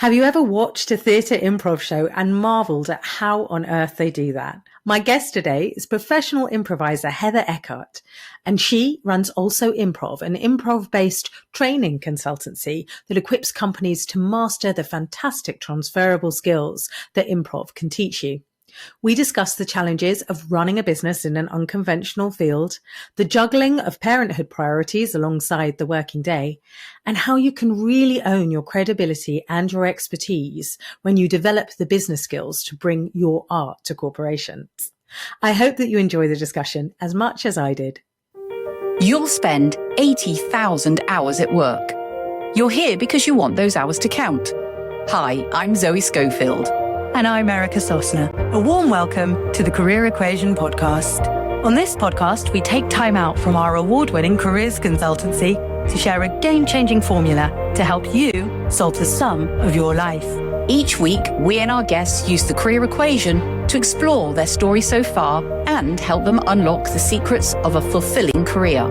Have you ever watched a theatre improv show and marvelled at how on earth they do that? My guest today is professional improviser Heather Urquhart, and she runs Also Improv, an improv-based training consultancy that equips companies to master the fantastic transferable skills that improv can teach you. We discuss the challenges of running a business in an unconventional field, the juggling of parenthood priorities alongside the working day, and how you can really own your credibility and your expertise when you develop the business skills to bring your art to corporations. I hope that you enjoy the discussion as much as I did. You'll spend 80,000 hours at work. You're here because you want those hours to count. Hi, I'm Zoe Schofield. And I'm Erica Sosna. A warm welcome to the Career Equation podcast. On this podcast, we take time out from our award-winning careers consultancy to share a game-changing formula to help you solve the sum of your life. Each week, we and our guests use the Career Equation to explore their story so far and help them unlock the secrets of a fulfilling career.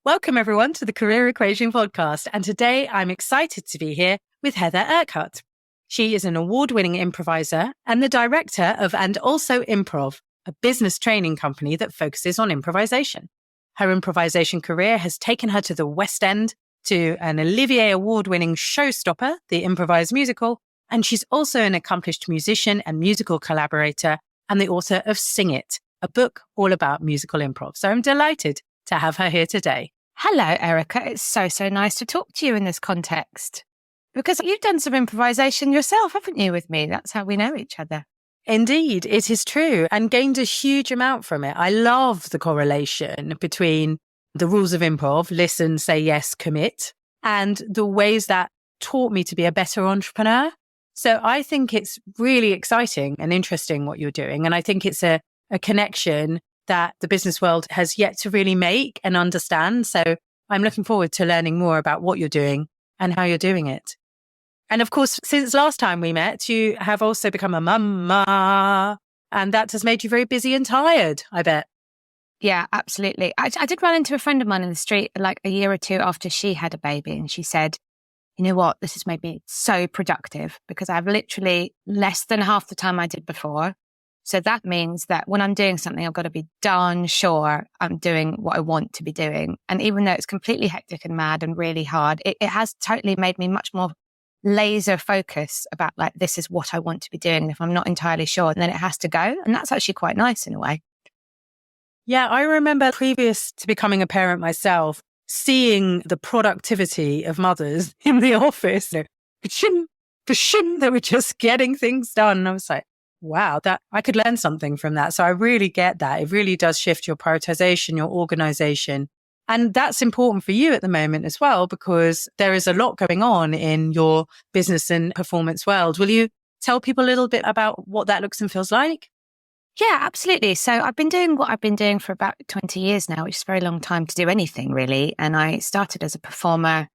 Welcome everyone to the Career Equation podcast, and today I'm excited to be here with Heather Urquhart. She is an award-winning improviser and the director of And Also Improv, a business training company that focuses on improvisation. Her improvisation career has taken her to the West End, to an Olivier Award-winning showstopper, the improvised musical, and she's also an accomplished musician and musical collaborator and the author of Sing It, a book all about musical improv. So I'm delighted to have her here today. Hello, Erica. It's so nice to talk to you in this context. Because you've done some improvisation yourself, haven't you, with me? That's how we know each other. Indeed, it is true, and gained a huge amount from it. I love the correlation between the rules of improv, listen, say yes, commit, and the ways that taught me to be a better entrepreneur. So I think it's really exciting and interesting what you're doing. And I think it's a connection that the business world has yet to really make and understand. So I'm looking forward to learning more about what you're doing and how you're doing it. And of course, since last time we met, you have also become a mama, and that has made you very busy and tired, I bet. Yeah, absolutely. I did run into a friend of mine in the street like a year or two after she had a baby, and she said, you know what, this has made me so productive because I've literally less than half the time I did before. So that means that when I'm doing something, I've got to be darn sure I'm doing what I want to be doing. And even though it's completely hectic and mad and really hard, it has totally made me much more laser focused about like, this is what I want to be doing. And if I'm not entirely sure, then it has to go. And that's actually quite nice in a way. Yeah, I remember previous to becoming a parent myself, seeing the productivity of mothers in the office. They were just getting things done. And I was like, wow, that I could learn something from that. So I really get that. It really does shift your prioritization, your organization. And that's important for you at the moment as well, because there is a lot going on in your business and performance world. Will you tell people a little bit about what that looks and feels like? Yeah, absolutely. So I've been doing what I've been doing for about 20 years now, which is a very long time to do anything really. And I started as a performer.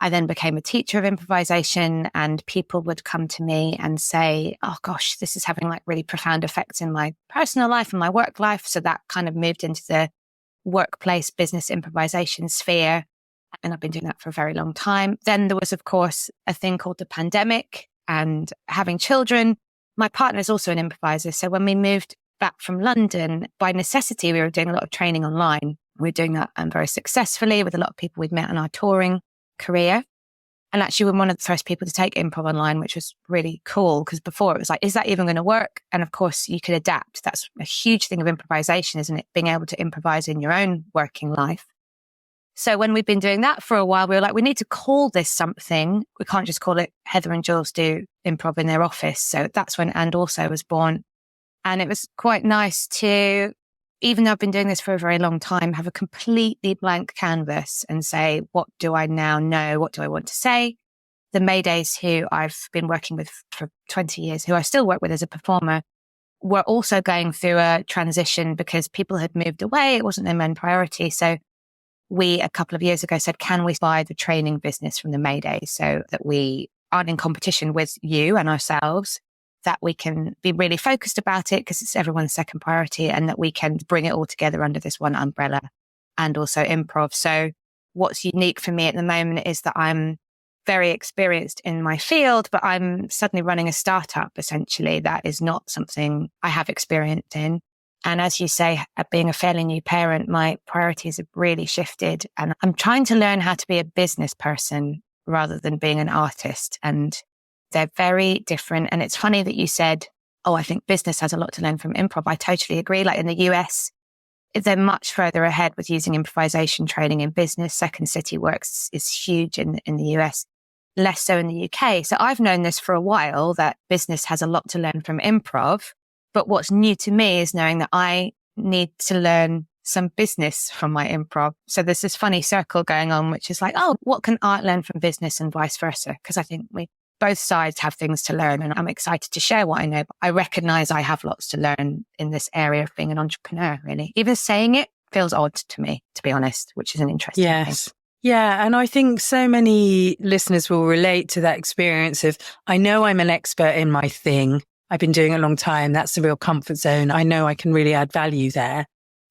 I then became a teacher of improvisation, and people would come to me and say, oh gosh, this is having like really profound effects in my personal life and my work life. So that kind of moved into the workplace business improvisation sphere. And I've been doing that for a very long time. Then there was, of course, a thing called the pandemic and having children. My partner is also an improviser. So when we moved back from London, by necessity, we were doing a lot of training online. We were doing that very successfully with a lot of people we'd met on our touring career. And actually we're one of the first people to take improv online, which was really cool because before it was like, is that even going to work? And of course you could adapt. That's a huge thing of improvisation, isn't it? Being able to improvise in your own working life. So when we've been doing that for a while, we were like, we need to call this something. We can't just call it Heather and Jules do improv in their office. So that's when And Also was born. And it was quite nice to, even though I've been doing this for a very long time, have a completely blank canvas and say, what do I now know? What do I want to say? The Maydays, who I've been working with for 20 years, who I still work with as a performer, were also going through a transition because people had moved away. It wasn't their main priority. So we, a couple of years ago, said, can we buy the training business from the Maydays so that we aren't in competition with you and ourselves, that we can be really focused about it because it's everyone's second priority, and that we can bring it all together under this one umbrella And Also Improv. So what's unique for me at the moment is that I'm very experienced in my field, but I'm suddenly running a startup, essentially. That is not something I have experience in. And as you say, being a fairly new parent, my priorities have really shifted. And I'm trying to learn how to be a business person rather than being an artist. And they're very different. And it's funny that you said, oh, I think business has a lot to learn from improv. I totally agree. Like in the US, they're much further ahead with using improvisation training in business. Second City Works is huge in the US, less so in the UK. So I've known this for a while, that business has a lot to learn from improv. But what's new to me is knowing that I need to learn some business from my improv. So there's this funny circle going on, which is like, oh, what can art learn from business and vice versa? Because I think both sides have things to learn, and I'm excited to share what I know. But I recognize I have lots to learn in this area of being an entrepreneur, really. Even saying it feels odd to me, to be honest, which is an interesting thing. Yeah. And I think so many listeners will relate to that experience of, I know I'm an expert in my thing. I've been doing it a long time. That's the real comfort zone. I know I can really add value there.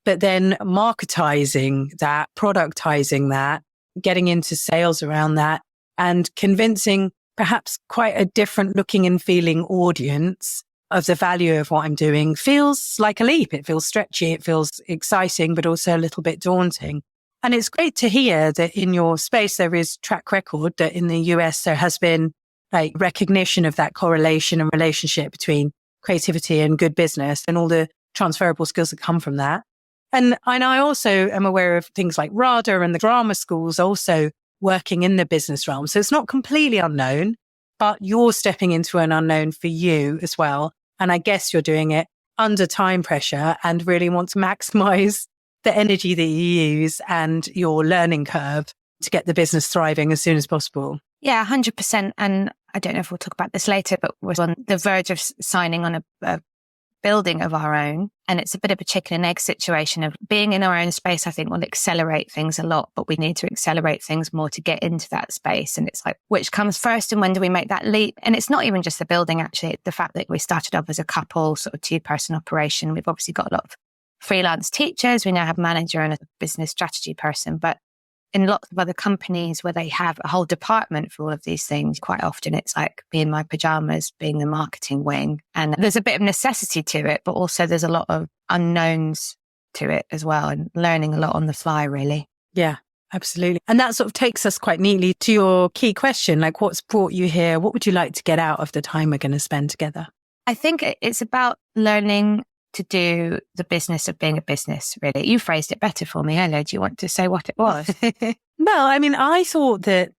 But then marketizing that, productizing that, getting into sales around that, and convincing perhaps quite a different looking and feeling audience of the value of what I'm doing feels like a leap. It feels stretchy. It feels exciting, but also a little bit daunting. And it's great to hear that in your space, there is track record, that in the US, there has been like recognition of that correlation and relationship between creativity and good business and all the transferable skills that come from that. And I also am aware of things like RADA and the drama schools also working in the business realm. So it's not completely unknown, but you're stepping into an unknown for you as well. And I guess you're doing it under time pressure and really want to maximize the energy that you use and your learning curve to get the business thriving as soon as possible. Yeah, 100%. And I don't know if we'll talk about this later, but we're on the verge of signing on a building of our own. And it's a bit of a chicken and egg situation of being in our own space. I think will accelerate things a lot, but we need to accelerate things more to get into that space. And it's like, which comes first and when do we make that leap? And it's not even just the building, actually. The fact that we started off as a couple, sort of 2-person operation. We've obviously got a lot of freelance teachers. We now have a manager and a business strategy person, but in lots of other companies where they have a whole department for all of these things, quite often it's like me in my pajamas being the marketing wing. And there's a bit of necessity to it, but also there's a lot of unknowns to it as well, and learning a lot on the fly, really. Yeah, absolutely. And that sort of takes us quite neatly to your key question, like what's brought you here? What would you like to get out of the time we're going to spend together? I think it's about learning to do the business of being a business, really. You phrased it better for me, Ella. Do you want to say what it was? Well, I mean, I thought that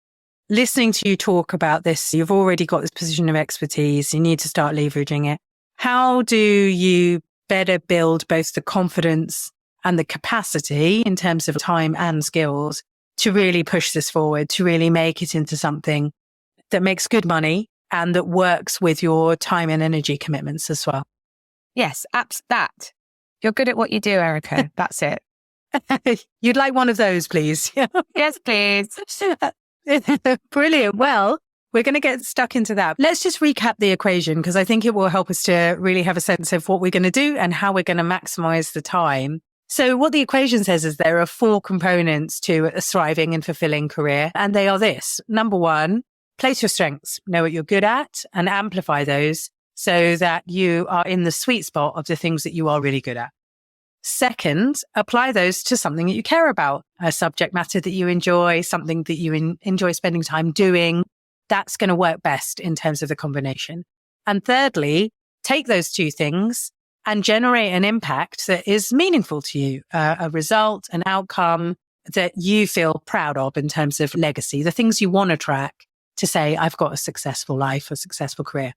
listening to you talk about this, you've already got this position of expertise. You need to start leveraging it. How do you better build both the confidence and the capacity in terms of time and skills to really push this forward, to really make it into something that makes good money and that works with your time and energy commitments as well? Yes, that. You're good at what you do, Erica. That's it. You'd like one of those, please? Yes, please. Brilliant. Well, we're going to get stuck into that. Let's just recap the equation, because I think it will help us to really have a sense of what we're going to do and how we're going to maximize the time. So what the equation says is there are 4 components to a thriving and fulfilling career. And they are this. Number 1, place your strengths, know what you're good at and amplify those so that you are in the sweet spot of the things that you are really good at. Second, apply those to something that you care about, a subject matter that you enjoy, something that you enjoy spending time doing. That's going to work best in terms of the combination. And thirdly, take those 2 things and generate an impact that is meaningful to you, a result, an outcome that you feel proud of in terms of legacy, the things you want to track to say, I've got a successful life, a successful career.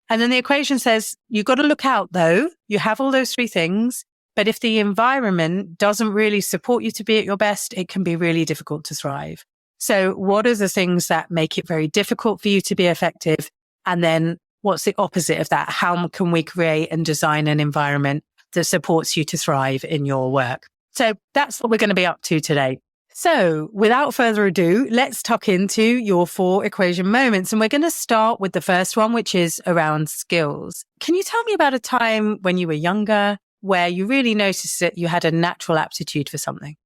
And then the equation says, you've got to look out though. You have all those 3 things, but if the environment doesn't really support you to be at your best, it can be really difficult to thrive. So what are the things that make it very difficult for you to be effective? And then what's the opposite of that? How can we create and design an environment that supports you to thrive in your work? So that's what we're going to be up to today. So without further ado, let's tuck into your 4 equation moments. And we're going to start with the first one, which is around skills. Can you tell me about a time when you were younger where you really noticed that you had a natural aptitude for something?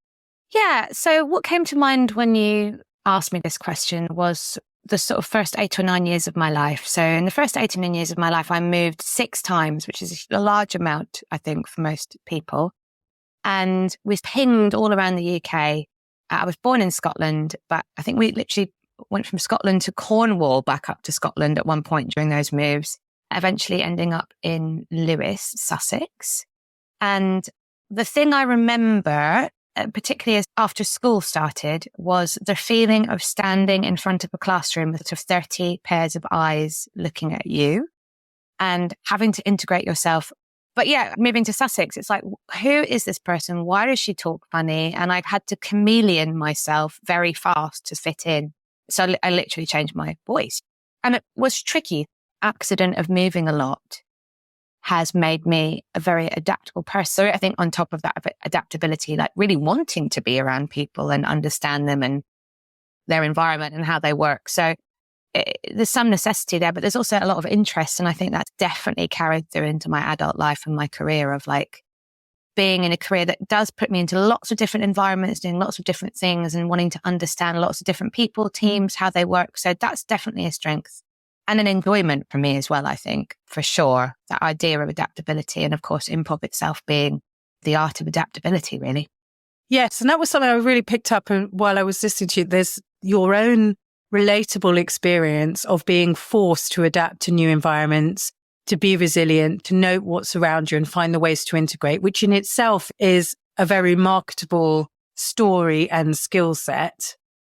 Yeah. So what came to mind when you asked me this question was the sort of first 8 or 9 years of my life. So in the first 8 or 9 years of my life, I moved 6 times, which is a large amount, I think, for most people. And we've pinged all around the UK. I was born in Scotland, but I think we literally went from Scotland to Cornwall, back up to Scotland at one point during those moves, eventually ending up in Lewes, Sussex. And the thing I remember, particularly as after school started, was the feeling of standing in front of a classroom with sort of 30 pairs of eyes looking at you and having to integrate yourself. But yeah, moving to Sussex, it's like, who is this person? Why does she talk funny? And I had to chameleon myself very fast to fit in. So I literally changed my voice. And it was tricky. Accident of moving a lot has made me a very adaptable person. So I think on top of that adaptability, like really wanting to be around people and understand them and their environment and how they work. So there's some necessity there, but there's also a lot of interest. And I think that's definitely carried through into my adult life and my career of like being in a career that does put me into lots of different environments, doing lots of different things and wanting to understand lots of different people, teams, how they work. So that's definitely a strength and an enjoyment for me as well, I think, for sure. That idea of adaptability and of course, improv itself being the art of adaptability, really. Yes. And that was something I really picked up while I was listening to you. There's your own relatable experience of being forced to adapt to new environments, to be resilient, to know what's around you and find the ways to integrate, which in itself is a very marketable story and skill set.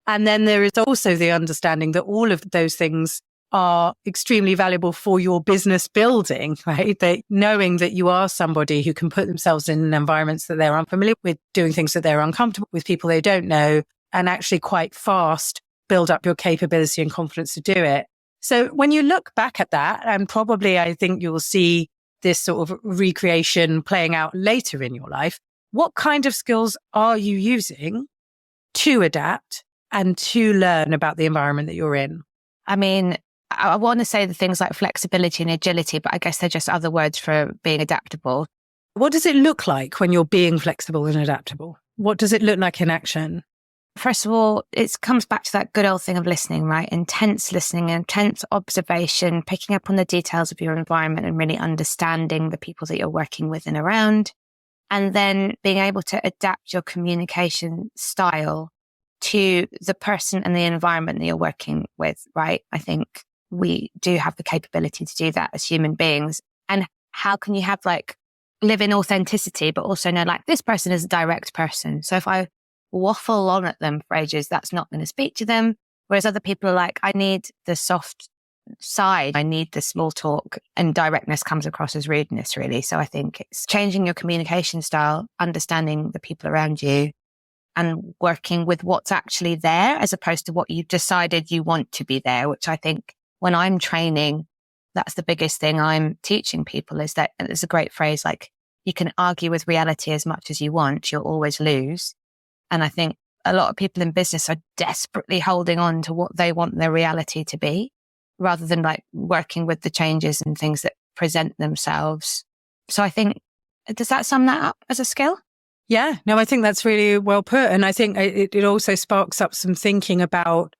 And then there is also the understanding that all of those things are extremely valuable for your business building, right? That knowing that you are somebody who can put themselves in environments that they're unfamiliar with, doing things that they're uncomfortable with, people they don't know, and actually quite fast build up your capability and confidence to do it. So when you look back at that, and probably I think you'll see this sort of recreation playing out later in your life, what kind of skills are you using to adapt and to learn about the environment that you're in? I mean, I want to say the things like flexibility and agility, but I guess they're just other words for being adaptable. What does it look like when you're being flexible and adaptable? What does it look like in action? First of all, it comes back to that good old thing of listening, right? Intense listening, intense observation, picking up on the details of your environment and really understanding the people that you're working with and around. And then being able to adapt your communication style to the person and the environment that you're working with, right? I think we do have the capability to do that as human beings. And how can you have like live in authenticity, but also know like this person is a direct person. So if I waffle on at them for ages, that's not going to speak to them. Whereas other people are like, I need the soft side. I need the small talk, and directness comes across as rudeness, really. So I think it's changing your communication style, understanding the people around you and working with what's actually there as opposed to what you've decided you want to be there, which I think when I'm training, that's the biggest thing I'm teaching people is that, and it's a great phrase, like you can argue with reality as much as you want, you'll always lose. And I think a lot of people in business are desperately holding on to what they want their reality to be, rather than like working with the changes and things that present themselves. So I think, does that sum that up as a skill? Yeah, no, I think that's really well put. And I think it also sparks up some thinking about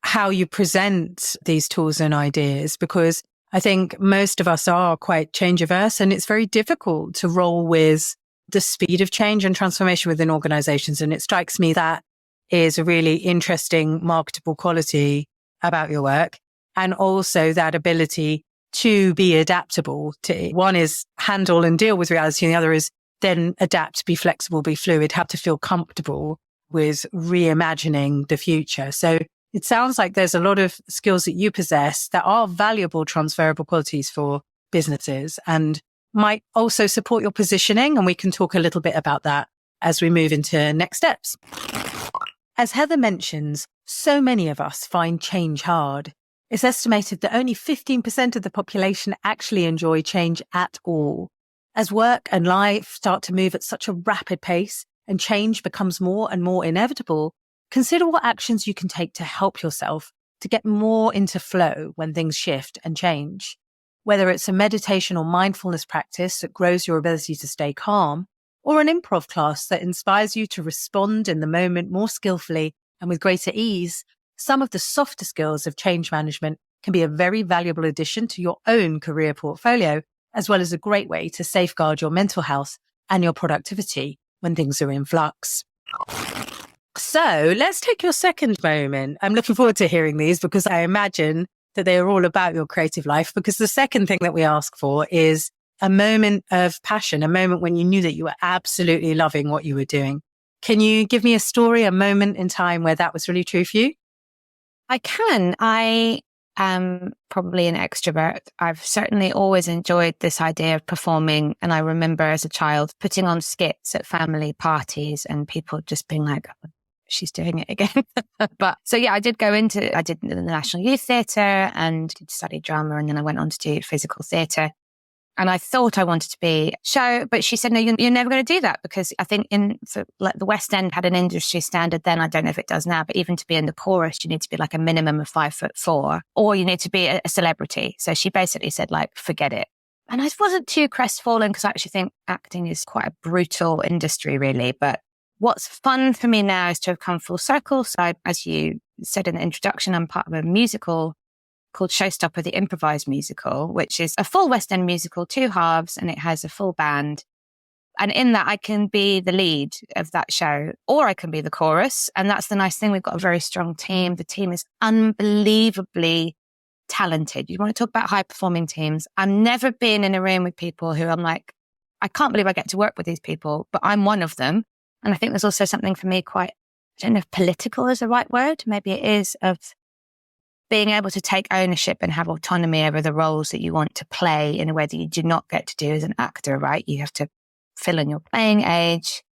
how you present these tools and ideas, because I think most of us are quite change averse, and it's very difficult to roll with the speed of change and transformation within organizations. And it strikes me that is a really interesting marketable quality about your work. And also that ability to be adaptable to, one is handle and deal with reality, and the other is then adapt, be flexible, be fluid, have to feel comfortable with reimagining the future. So it sounds like there's a lot of skills that you possess that are valuable transferable qualities for businesses and might also support your positioning. And we can talk a little bit about that as we move into next steps. As Heather mentions, so many of us find change hard. It's estimated that only 15% of the population actually enjoy change at all. As work and life start to move at such a rapid pace and change becomes more and more inevitable, consider what actions you can take to help yourself to get more into flow when things shift and change. Whether it's a meditation or mindfulness practice that grows your ability to stay calm, or an improv class that inspires you to respond in the moment more skillfully and with greater ease, some of the softer skills of change management can be a very valuable addition to your own career portfolio, as well as a great way to safeguard your mental health and your productivity when things are in flux. So let's take your second moment. I'm looking forward to hearing these because I imagine that they are all about your creative life, because the second thing that we ask for is a moment of passion, a moment when you knew that you were absolutely loving what you were doing. Can you give me a story, a moment in time where that was really true for you? I can. I am probably an extrovert. I've certainly always enjoyed this idea of performing. And I remember as a child putting on skits at family parties and people just being like, oh, she's doing it again. But so yeah, I did the National Youth Theatre and did study drama. And then I went on to do physical theatre. And I thought I wanted to be show, but she said, no, you're never going to do that, because I think the West End had an industry standard then. I don't know if it does now, but even to be in the chorus, you need to be like a minimum of 5'4", or you need to be a celebrity. So she basically said, like, forget it. And I wasn't too crestfallen, because I actually think acting is quite a brutal industry, really. But what's fun for me now is to have come full circle. So as you said in the introduction, I'm part of a musical called Showstopper, the improvised musical, which is a full West End musical, 2 halves, and it has a full band. And in that, I can be the lead of that show, or I can be the chorus. And that's the nice thing. We've got a very strong team. The team is unbelievably talented. You want to talk about high performing teams. I've never been in a room with people who I'm like, I can't believe I get to work with these people, but I'm one of them. And I think there's also something for me quite, I don't know if political is the right word. Maybe it is, of being able to take ownership and have autonomy over the roles that you want to play in a way that you do not get to do as an actor, right? You have to fill in your playing age,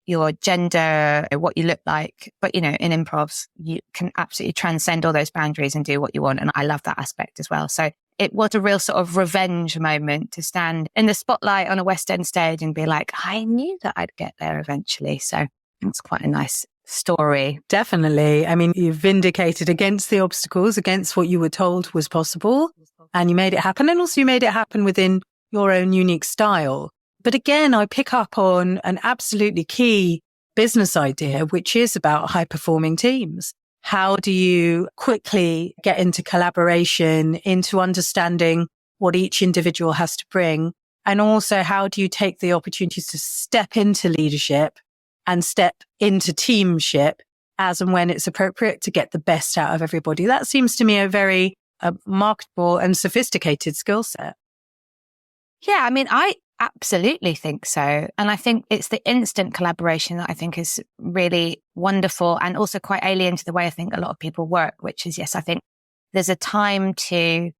your gender, what you look like. But, you know, in improvs, you can absolutely transcend all those boundaries and do what you want. And I love that aspect as well. So it was a real sort of revenge moment to stand in the spotlight on a West End stage and be like, I knew that I'd get there eventually. So it's quite a nice story. Definitely. I mean, you've vindicated against the obstacles, against what you were told was possible, and you made it happen. And also you made it happen within your own unique style. But again, I pick up on an absolutely key business idea, which is about high performing teams. How do you quickly get into collaboration, into understanding what each individual has to bring? And also, how do you take the opportunities to step into leadership and step into teamship as and when it's appropriate to get the best out of everybody? That seems to me a very marketable and sophisticated skill set. Yeah, I mean, I absolutely think so. And I think it's the instant collaboration that I think is really wonderful and also quite alien to the way I think a lot of people work, which is, yes, I think there's a time to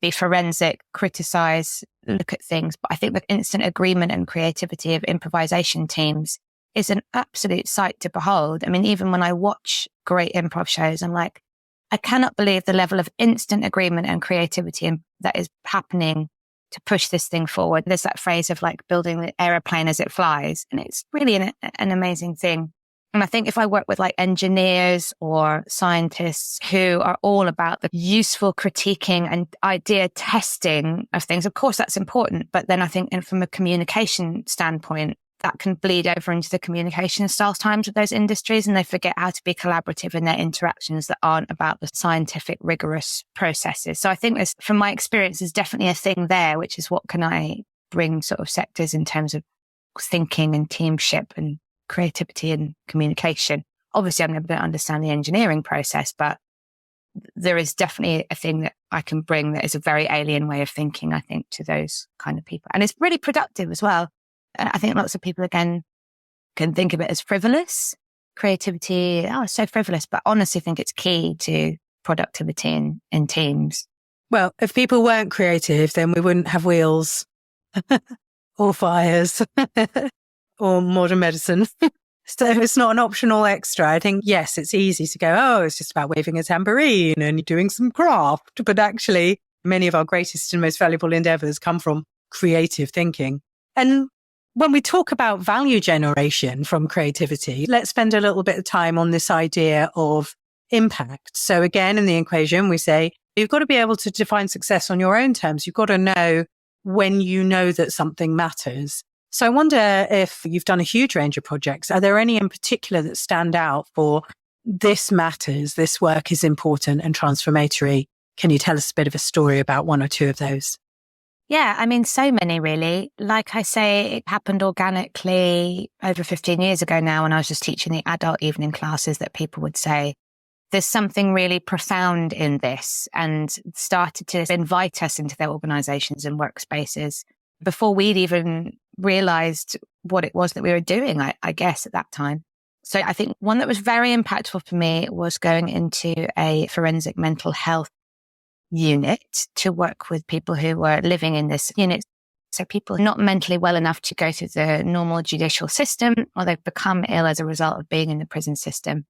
be forensic, criticize, look at things. But I think the instant agreement and creativity of improvisation teams is an absolute sight to behold. I mean, even when I watch great improv shows, I'm like, I cannot believe the level of instant agreement and creativity that is happening to push this thing forward. There's that phrase of like building the aeroplane as it flies. And it's really an amazing thing. And I think if I work with like engineers or scientists who are all about the useful critiquing and idea testing of things, of course that's important. But then I think from a communication standpoint, that can bleed over into the communication style times of those industries, and they forget how to be collaborative in their interactions that aren't about the scientific, rigorous processes. So I think there's, from my experience, there's definitely a thing there, which is what can I bring sort of sectors in terms of thinking and teamship and creativity and communication. Obviously, I'm never going to understand the engineering process, but there is definitely a thing that I can bring that is a very alien way of thinking, I think, to those kind of people. And it's really productive as well. I think lots of people, again, can think of it as frivolous. Creativity, oh, it's so frivolous, but honestly think it's key to productivity in teams. Well, if people weren't creative, then we wouldn't have wheels or fires or modern medicine. So it's not an optional extra. I think, yes, it's easy to go, oh, it's just about waving a tambourine and doing some craft. But actually, many of our greatest and most valuable endeavors come from creative thinking. And when we talk about value generation from creativity, let's spend a little bit of time on this idea of impact. So again, in the equation, we say you've got to be able to define success on your own terms. You've got to know when you know that something matters. So I wonder if you've done a huge range of projects. Are there any in particular that stand out for this matters, this work is important and transformatory? Can you tell us a bit of a story about one or two of those? Yeah, I mean, so many really. Like I say, it happened organically over 15 years ago now when I was just teaching the adult evening classes that people would say, there's something really profound in this, and started to invite us into their organizations and workspaces before we'd even realized what it was that we were doing, I guess, at that time. So I think one that was very impactful for me was going into a forensic mental health unit to work with people who were living in this unit. So people not mentally well enough to go through the normal judicial system, or they've become ill as a result of being in the prison system.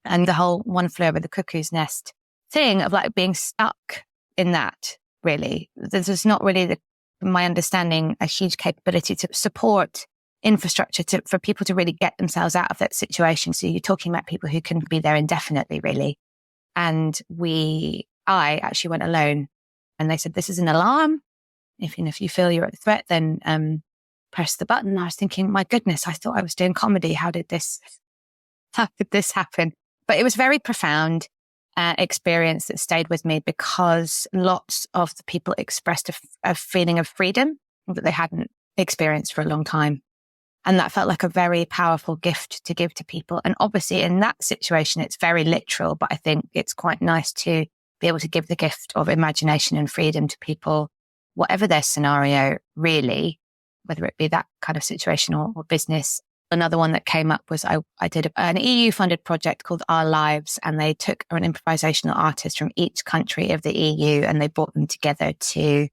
And the whole one flew over the cuckoo's nest thing of like being stuck in that, really. There's not really, from my understanding, a huge capability to support infrastructure for people to really get themselves out of that situation. So you're talking about people who can be there indefinitely, really. And I actually went alone, and they said, this is an alarm. If you feel you're at threat, then press the button. I was thinking, my goodness, I thought I was doing comedy. How did this happen? But it was very profound experience that stayed with me, because lots of the people expressed a feeling of freedom that they hadn't experienced for a long time. And that felt like a very powerful gift to give to people. And obviously in that situation, it's very literal, but I think it's quite nice to be able to give the gift of imagination and freedom to people, whatever their scenario, really, whether it be that kind of situation or business. Another one that came up was I did an EU-funded project called Our Lives, and they took an improvisational artist from each country of the EU and they brought them together to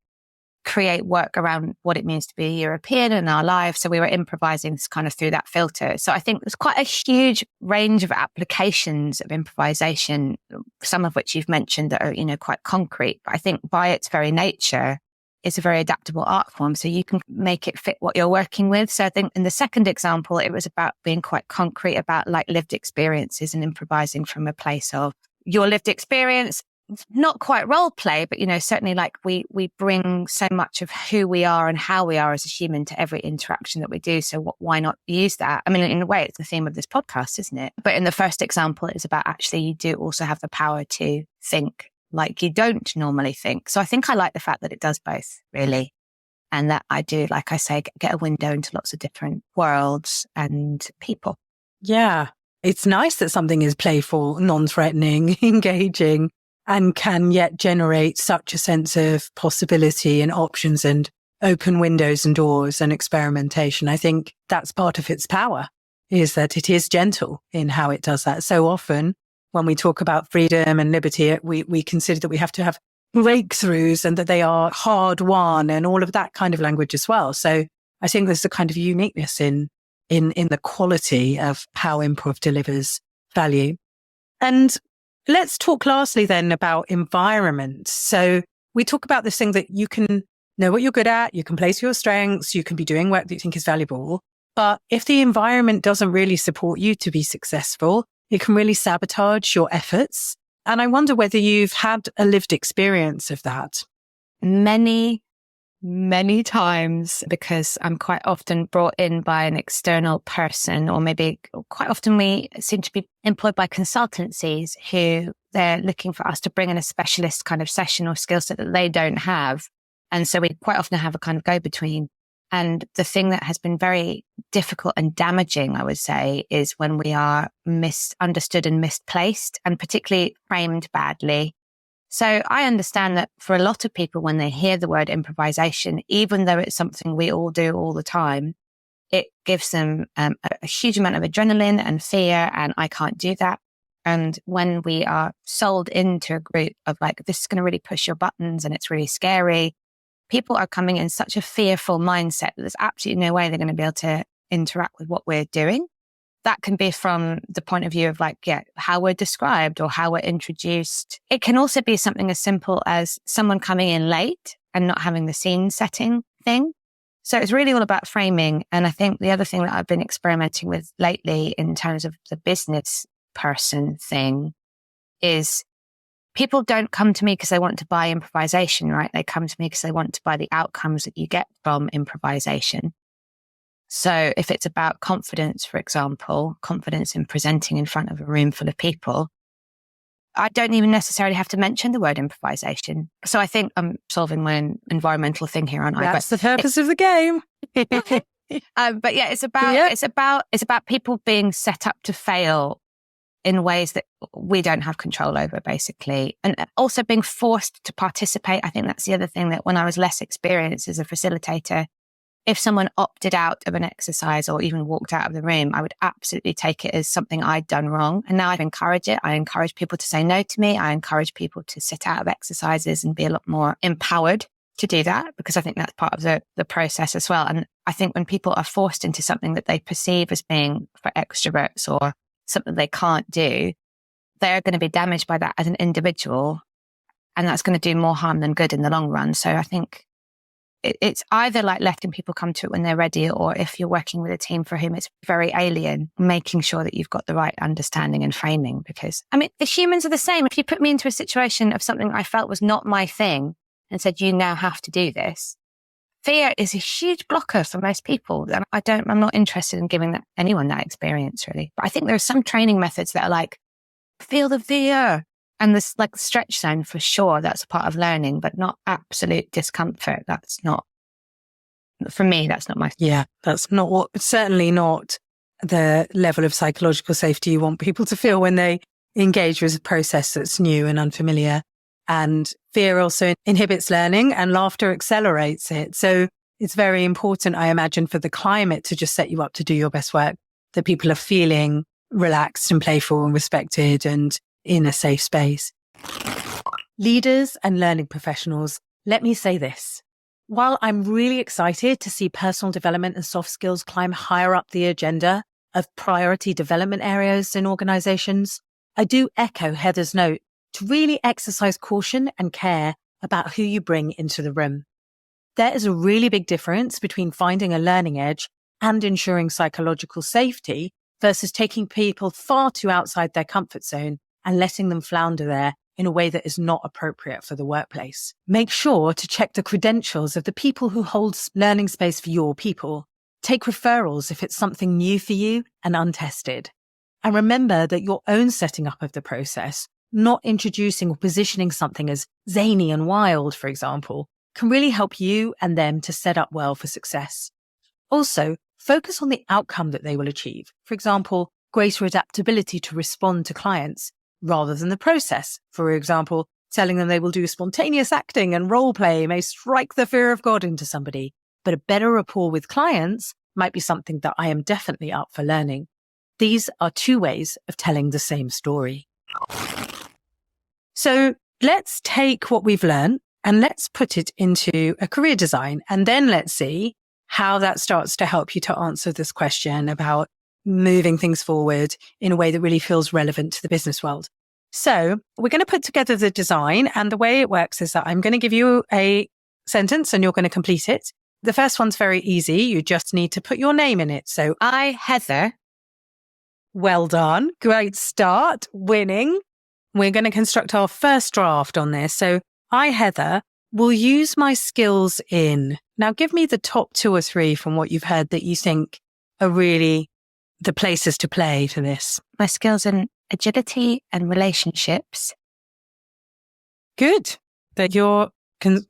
create work around what it means to be a European in our lives. So we were improvising kind of through that filter. So I think there's quite a huge range of applications of improvisation, some of which you've mentioned that are, quite concrete. But I think by its very nature, it's a very adaptable art form. So you can make it fit what you're working with. So I think in the second example, it was about being quite concrete about like lived experiences and improvising from a place of your lived experience. Not quite role play, but, certainly like we bring so much of who we are and how we are as a human to every interaction that we do. So why not use that? I mean, in a way, it's the theme of this podcast, isn't it? But in the first example, it's about actually you do also have the power to think like you don't normally think. So I think I like the fact that it does both, really. And that I do, like I say, get a window into lots of different worlds and people. Yeah. It's nice that something is playful, non-threatening, engaging, and can yet generate such a sense of possibility and options and open windows and doors and experimentation. I think that's part of its power, is that it is gentle in how it does that. So often when we talk about freedom and liberty, we consider that we have to have breakthroughs and that they are hard won and all of that kind of language as well. So I think there's a kind of uniqueness in the quality of how improv delivers value. And let's talk lastly then about environment. So we talk about this thing that you can know what you're good at, you can play to your strengths, you can be doing work that you think is valuable. But if the environment doesn't really support you to be successful, it can really sabotage your efforts. And I wonder whether you've had a lived experience of that. Many times, because I'm quite often brought in by an external person, or maybe quite often we seem to be employed by consultancies who they're looking for us to bring in a specialist kind of session or skill set that they don't have. And so we quite often have a kind of go-between. And the thing that has been very difficult and damaging, I would say, is when we are misunderstood and misplaced, and particularly framed badly. So I understand that for a lot of people, when they hear the word improvisation, even though it's something we all do all the time, it gives them a huge amount of adrenaline and fear, and I can't do that. And when we are sold into a group of like, this is going to really push your buttons and it's really scary, people are coming in such a fearful mindset that there's absolutely no way they're going to be able to interact with what we're doing. That can be from the point of view of like, how we're described or how we're introduced. It can also be something as simple as someone coming in late and not having the scene setting thing. So it's really all about framing. And I think the other thing that I've been experimenting with lately in terms of the business person thing is people don't come to me because they want to buy improvisation, right? They come to me because they want to buy the outcomes that you get from improvisation. So if it's about confidence, for example, confidence in presenting in front of a room full of people, I don't even necessarily have to mention the word improvisation. So I think I'm solving my environmental thing here, aren't I? That's the purpose of the game. But yeah, it's about people being set up to fail in ways that we don't have control over, basically. And also being forced to participate. I think that's the other thing, that when I was less experienced as a facilitator, if someone opted out of an exercise or even walked out of the room, I would absolutely take it as something I'd done wrong. And now I encourage it. I encourage people to say no to me. I encourage people to sit out of exercises and be a lot more empowered to do that, because I think that's part of the process as well. And I think when people are forced into something that they perceive as being for extroverts or something they can't do, they're going to be damaged by that as an individual. And that's going to do more harm than good in the long run. So I think it's either like letting people come to it when they're ready, or if you're working with a team for whom it's very alien, making sure that you've got the right understanding and framing. Because, I mean, the humans are the same. If you put me into a situation of something I felt was not my thing and said, you now have to do this, fear is a huge blocker for most people. And I'm not interested in giving anyone that experience, really. But I think there are some training methods that are like, feel the fear. And this like stretch zone, for sure, that's a part of learning, but not absolute discomfort. That's not, for me, that's not my... Yeah, that's not certainly not the level of psychological safety you want people to feel when they engage with a process that's new and unfamiliar. And fear also inhibits learning, and laughter accelerates it. So it's very important, I imagine, for the climate to just set you up to do your best work, that people are feeling relaxed and playful and respected and in a safe space. Leaders and learning professionals, let me say this. While I'm really excited to see personal development and soft skills climb higher up the agenda of priority development areas in organizations, I do echo Heather's note to really exercise caution and care about who you bring into the room. There is a really big difference between finding a learning edge and ensuring psychological safety versus taking people far too outside their comfort zone and letting them flounder there in a way that is not appropriate for the workplace. Make sure to check the credentials of the people who hold learning space for your people. Take referrals if it's something new for you and untested. And remember that your own setting up of the process, not introducing or positioning something as zany and wild, for example, can really help you and them to set up well for success. Also, focus on the outcome that they will achieve. For example, greater adaptability to respond to clients, rather than the process. For example, telling them they will do spontaneous acting and role play may strike the fear of God into somebody, but a better rapport with clients might be something that I am definitely up for learning. These are two ways of telling the same story. So let's take what we've learned and let's put it into a career design, and then let's see how that starts to help you to answer this question about moving things forward in a way that really feels relevant to the business world. So we're going to put together the design, and the way it works is that I'm going to give you a sentence and you're going to complete it. The first one's very easy. You just need to put your name in it. So I, Heather. Well done. Great start. Winning. We're going to construct our first draft on this. So I, Heather, will use my skills in... Now give me the top 2 or 3 from what you've heard that you think are really the places to play for this. My skills in agility and relationships. Good. That your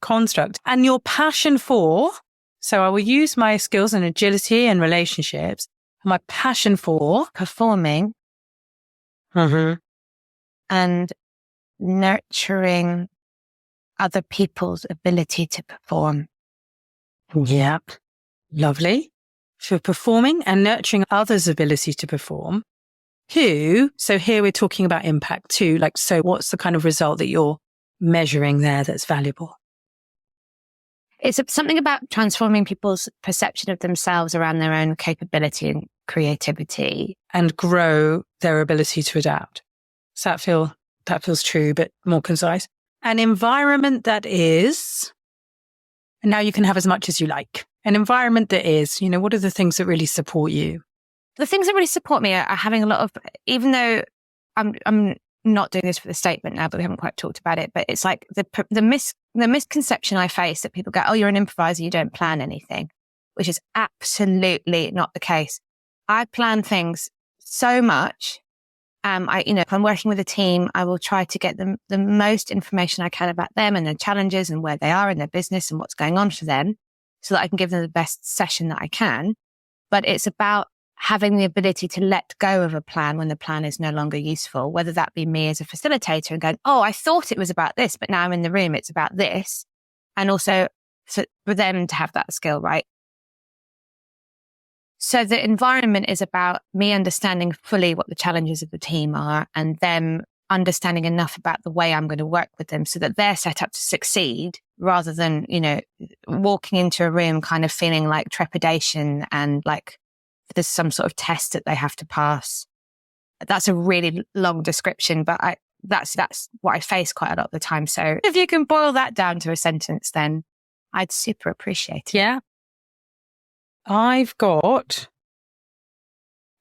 construct and your passion for. So I will use my skills in agility and relationships. And my passion for performing and nurturing other people's ability to perform. Yep. Lovely. For performing and nurturing others' ability to perform. So here we're talking about impact too. So what's the kind of result that you're measuring there that's valuable? It's something about transforming people's perception of themselves around their own capability and creativity. And grow their ability to adapt. Does that feels true, but more concise? An environment that is, and now you can have as much as you like. An environment that is, what are the things that really support you? The things that really support me are having a lot of, even though I'm not doing this for the statement now, but we haven't quite talked about it, but it's like the misconception I face that people go, oh, you're an improviser, you don't plan anything. which is absolutely not the case. I plan things so much. If I'm working with a team, I will try to get them the most information I can about them and their challenges and where they are in their business and what's going on for them so that I can give them the best session that I can. But it's about having the ability to let go of a plan when the plan is no longer useful, whether that be me as a facilitator and going, oh, I thought it was about this, but now I'm in the room, it's about this. And also for them to have that skill, right? So the environment is about me understanding fully what the challenges of the team are and them understanding enough about the way I'm going to work with them so that they're set up to succeed rather than, walking into a room kind of feeling like trepidation and like there's some sort of test that they have to pass. That's a really long description, but that's what I face quite a lot of the time. So if you can boil that down to a sentence, then I'd super appreciate it. Yeah. I've got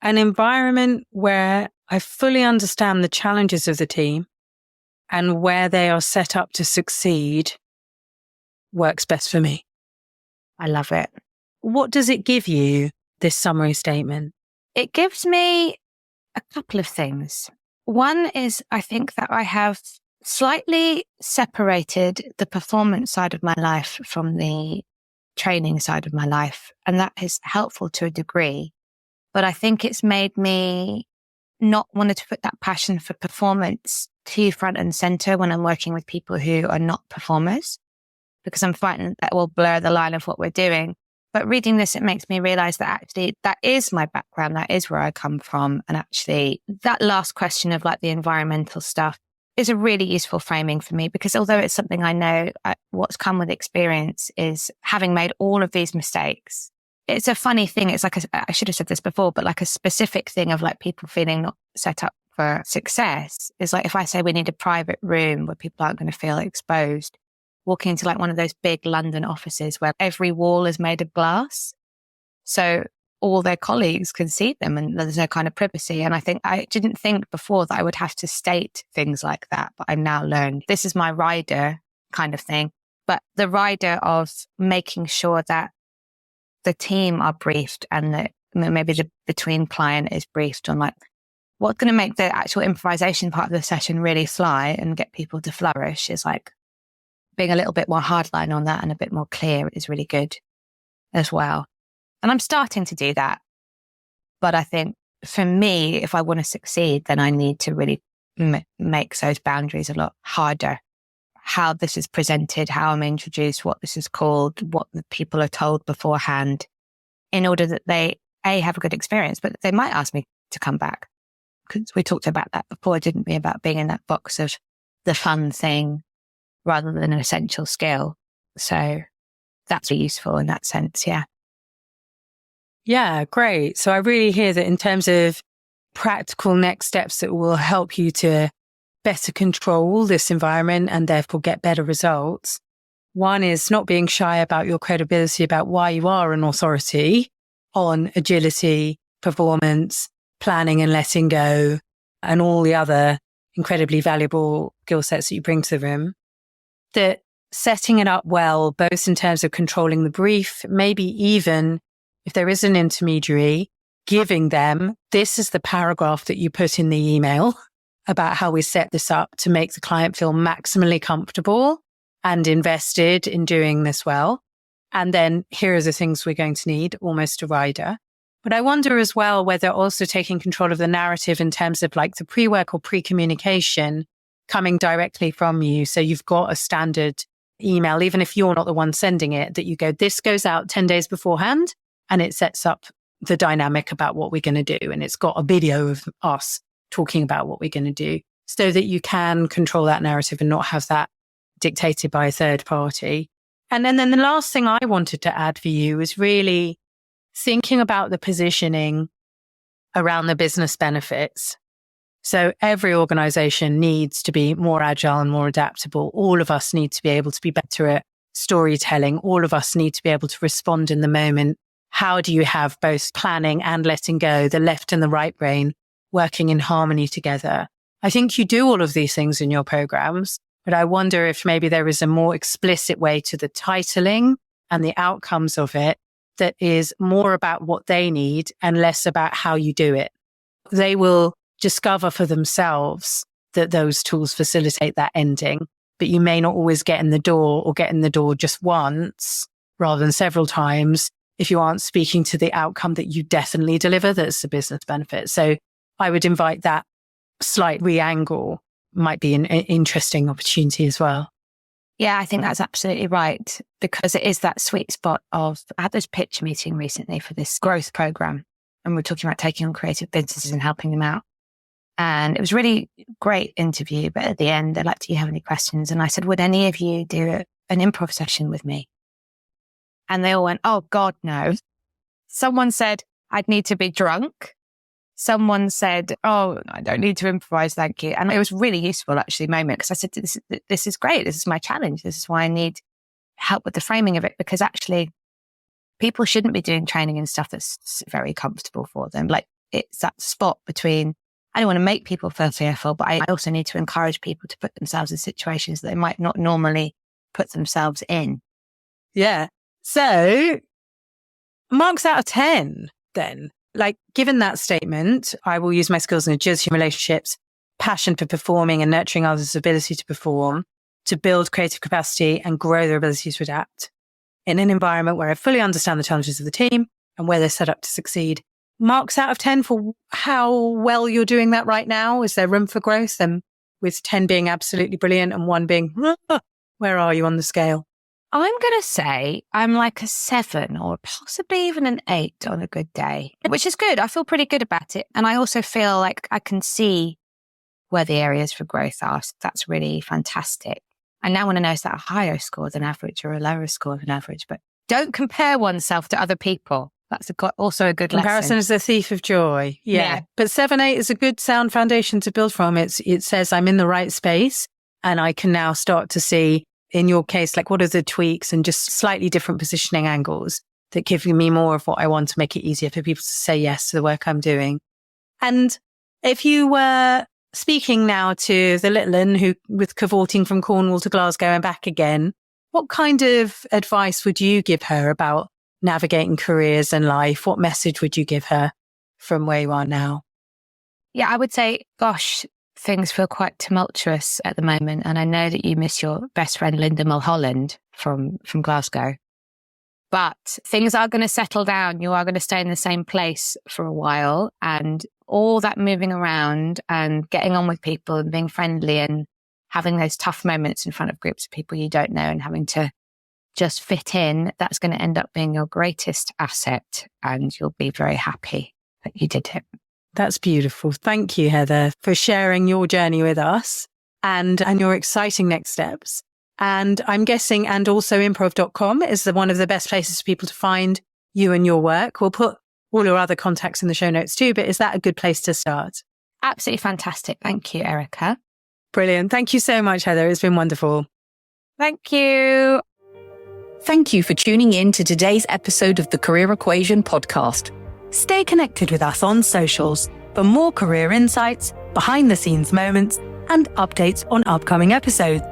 an environment where I fully understand the challenges of the team and where they are set up to succeed works best for me. I love it. What does it give you, this summary statement? It gives me a couple of things. One is I think that I have slightly separated the performance side of my life from the training side of my life. And that is helpful to a degree. But I think it's made me not want to put that passion for performance to front and center when I'm working with people who are not performers, because I'm frightened that will blur the line of what we're doing. But reading this, it makes me realize that actually that is my background. That is where I come from. And actually that last question of like the environmental stuff is a really useful framing for me, because although it's something I know, what's come with experience is having made all of these mistakes. It's a funny thing. It's like, I should have said this before, but like a specific thing of like people feeling not set up for success is like, if I say we need a private room where people aren't going to feel exposed, walking into like one of those big London offices where every wall is made of glass. So all their colleagues can see them and there's no kind of privacy. And I didn't think before that I would have to state things like that, but I've now learned this is my rider kind of thing. But the rider of making sure that the team are briefed and that maybe the between client is briefed on like what's going to make the actual improvisation part of the session really fly and get people to flourish is like being a little bit more hardline on that and a bit more clear is really good as well. And I'm starting to do that. But I think for me, if I want to succeed, then I need to really make those boundaries a lot harder. How this is presented, how I'm introduced, what this is called, what the people are told beforehand, in order that they, have a good experience, but they might ask me to come back. Because we talked about that before, didn't we? About being in that box of the fun thing rather than an essential skill. So that's really useful in that sense, yeah. Yeah, great. So I really hear that in terms of practical next steps that will help you to better control this environment and therefore get better results. One is not being shy about your credibility about why you are an authority on agility, performance, planning and letting go, and all the other incredibly valuable skill sets that you bring to the room. That setting it up well, both in terms of controlling the brief, maybe even if there is an intermediary, giving them, this is the paragraph that you put in the email about how we set this up to make the client feel maximally comfortable and invested in doing this well. And then here are the things we're going to need, almost a rider. But I wonder as well whether also taking control of the narrative in terms of like the pre-work or pre-communication coming directly from you. So you've got a standard email, even if you're not the one sending it, that you go, this goes out 10 days beforehand. And it sets up the dynamic about what we're going to do. And it's got a video of us talking about what we're going to do so that you can control that narrative and not have that dictated by a third party. And then the last thing I wanted to add for you is really thinking about the positioning around the business benefits. So every organization needs to be more agile and more adaptable. All of us need to be able to be better at storytelling. All of us need to be able to respond in the moment. How do you have both planning and letting go, the left and the right brain working in harmony together? I think you do all of these things in your programs, but I wonder if maybe there is a more explicit way to the titling and the outcomes of it that is more about what they need and less about how you do it. They will discover for themselves that those tools facilitate that ending, but you may not always get in the door or get in the door just once rather than several times if you aren't speaking to the outcome that you definitely deliver that's the business benefit. So I would invite that slight re-angle might be an interesting opportunity as well. Yeah, I think that's absolutely right, because it is that sweet spot of, I had this pitch meeting recently for this growth program, and we're talking about taking on creative businesses and helping them out. And it was a really great interview, but at the end, they're like, do you have any questions? And I said, would any of you do an improv session with me? And they all went, oh God, no. Someone said, I'd need to be drunk. Someone said, oh, I don't need to improvise, thank you. And it was really useful, actually, moment, because I said, this is great. This is my challenge. This is why I need help with the framing of it, because actually people shouldn't be doing training and stuff that's very comfortable for them. Like, it's that spot between, I don't want to make people feel fearful, but I also need to encourage people to put themselves in situations that they might not normally put themselves in. Yeah. So marks out of 10 then. Like, given that statement, I will use my skills in agility and relationships, passion for performing and nurturing others' ability to perform, to build creative capacity and grow their ability to adapt in an environment where I fully understand the challenges of the team and where they're set up to succeed. Marks out of 10 for how well you're doing that right now. Is there room for growth? And with 10 being absolutely brilliant and 1 being, where are you on the scale? I'm going to say I'm like a 7 or possibly even an 8 on a good day, which is good. I feel pretty good about it. And I also feel like I can see where the areas for growth are. So that's really fantastic. I now want to know, is that a higher score than average or a lower score than average? But don't compare oneself to other people. That's also a good Comparison lesson. is the thief of joy. Yeah. But 7, 8 is a good sound foundation to build from. It says I'm in the right space and I can now start to see, in your case, like, what are the tweaks and just slightly different positioning angles that give me more of what I want to make it easier for people to say yes to the work I'm doing. And if you were speaking now to the little one who with cavorting from Cornwall to Glasgow and back again, what kind of advice would you give her about navigating careers and life? What message would you give her from where you are now? Yeah, I would say, gosh, things feel quite tumultuous at the moment. And I know that you miss your best friend, Linda Mulholland from Glasgow. But things are going to settle down. You are going to stay in the same place for a while. And all that moving around and getting on with people and being friendly and having those tough moments in front of groups of people you don't know and having to just fit in, that's going to end up being your greatest asset. And you'll be very happy that you did it. That's beautiful. Thank you, Heather, for sharing your journey with us and your exciting next steps. And I'm guessing, and also improv.com is one of the best places for people to find you and your work. We'll put all your other contacts in the show notes too, but is that a good place to start? Absolutely fantastic. Thank you, Erica. Brilliant. Thank you so much, Heather. It's been wonderful. Thank you. Thank you for tuning in to today's episode of the Career Equation podcast. Stay connected with us on socials for more career insights, behind the scenes moments, and updates on upcoming episodes.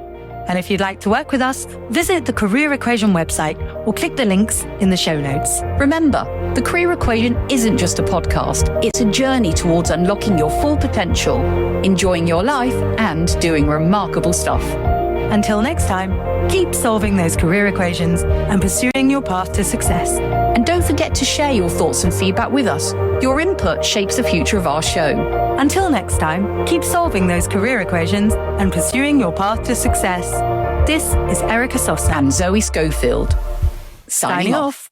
And if you'd like to work with us, visit the Career Equation website or click the links in the show notes. Remember, the Career Equation isn't just a podcast, it's a journey towards unlocking your full potential, enjoying your life, and doing remarkable stuff. Until next time, keep solving those career equations and pursuing your path to success. And don't forget to share your thoughts and feedback with us. Your input shapes the future of our show. Until next time, keep solving those career equations and pursuing your path to success. This is Erica Sosna And Zoe Schofield. Signing off.